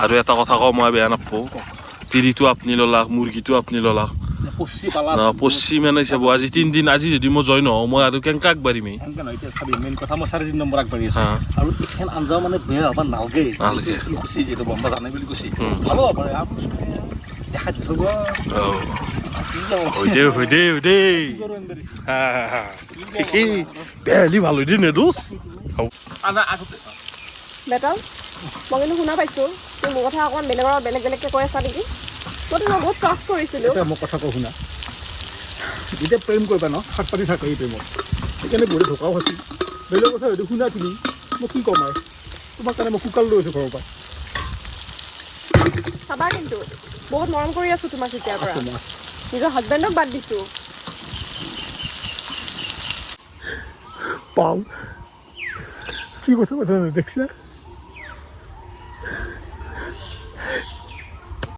আৰু এটা কথা কওঁ মই বেয়া নাপাওঁ তিৰিটো আপুনি ললাক মুৰ্গীটো আপুনি ললাক পশ্চিম মানে চাব আজি 3 দিন আজি যদি মই জইন হওঁ মই আৰু কেনেকৈ আগবাঢ়িম মেইন কথা মই 4 নম্বৰ আগবাঢ়ি আছো আৰু এইখন আঞ্জা মানে বেয়া হ'ব নালগে খুচি যিটো বম্বা জানে বুলি কৈছে ভালো হ'ব দেখা দিব বেলি ভাল হৈ দিয়ে দোষ বেটাল মই কিন্তু শুনা পাইছোঁ তুমি মোৰ কথা অকণমান বেলেগকৈ কৈ আছা নেকি মই তোমাক বহুত ট্ৰাষ্ট কৰিছিলোঁ মই কথা কওঁ শুনা যেতিয়া প্ৰেম কৰিবা ন শাক পাতি থাকে এই প্ৰেমত সেইকাৰণে বহুত ধোকাও আছিল বেলেগ কথা হয়তো শুনা তুমি মই কি ক'ম আৰু তোমাক কাৰণে মই কুকাল লৈ আছোঁ ঘৰৰ পৰা চাবা কিন্তু বহুত মৰম কৰি আছোঁ তোমাক তেতিয়াৰ পৰা নিজৰ হাজবেণ্ডক বাদ দিছোঁ পাওঁ কি কথা কথা দেখিছা